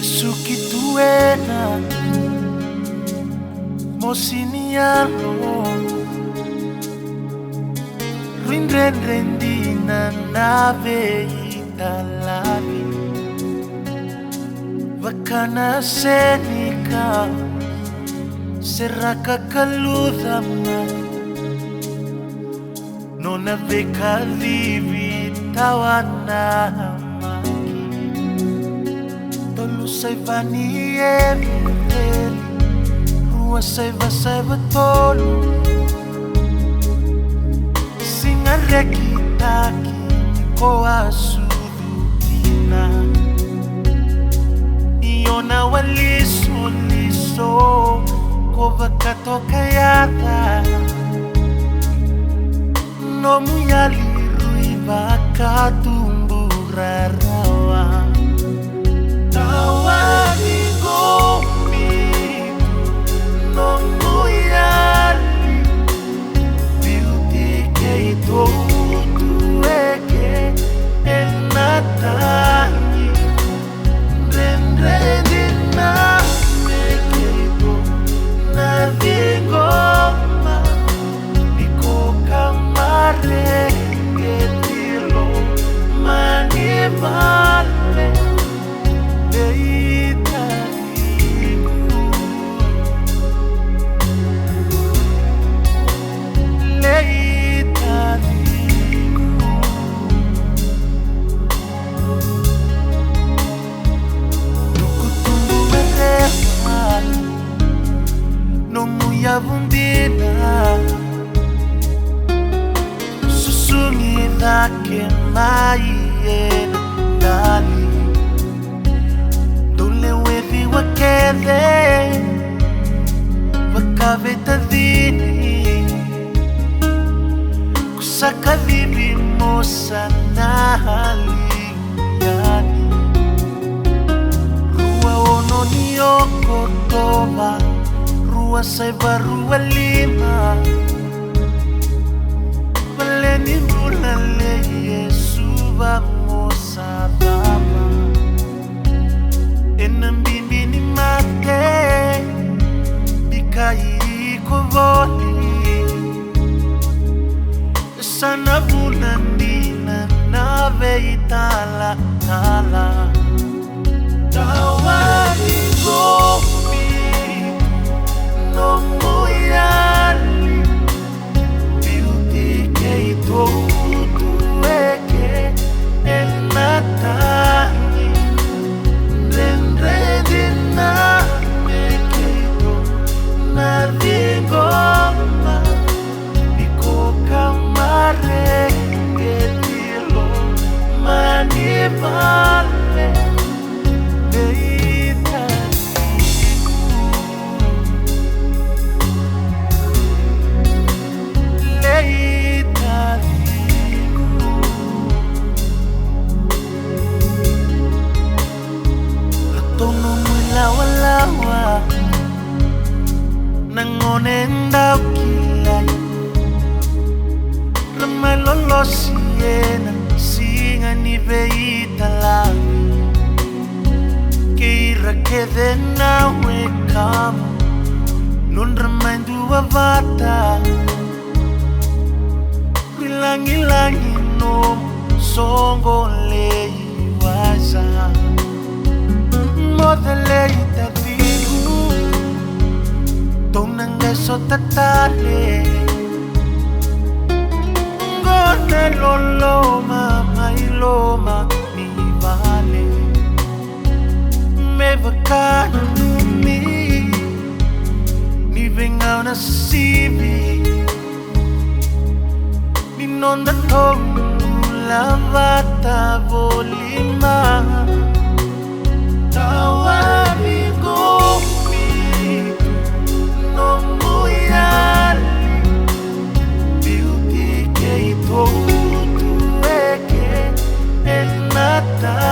Suki tuena mosiniano Rindrendrendina nave italani Vakana senika Seraka kaludama Nona veka livi tawana Saiba ni every Rua saiba tolu Singa rekitaki Koa sudukina Iona waliso liso Kova katoka yada No muyali ruiva katumbura rawa Tawani gomi no muyali beauty ke itu tueke enatani rendrendina meke itu navingoma niko kamare ketilo manivale Vundina susungida que mai dali dole wevi wakede wakaveta dini kusaka vivi mosa nahali yani rua ono nioko toba Rua saiba rua lima Valeni mula le Yesu mosa baba Enambimbi ni mate Bikai kovoli Sana bunandina nave itala tala Tawani gomi No muyali beauty ke itu tueke enatani rendredina meke itu navingoma niko kamare ketilo manivale Lawa nangonenda ukilay Ramay lolo siena singa ni veita lavi Keira kede na wekama Non ramay dua vata Bilangi-langi no songo lei waza Modeleita vigu Tonanga sotatale Ngone loloma mailoma mi vale Me vakana numi Mi venga una sivi Mi nonda tongu lavata volima Tawani gomi no muyali beauty ke itu tueke enata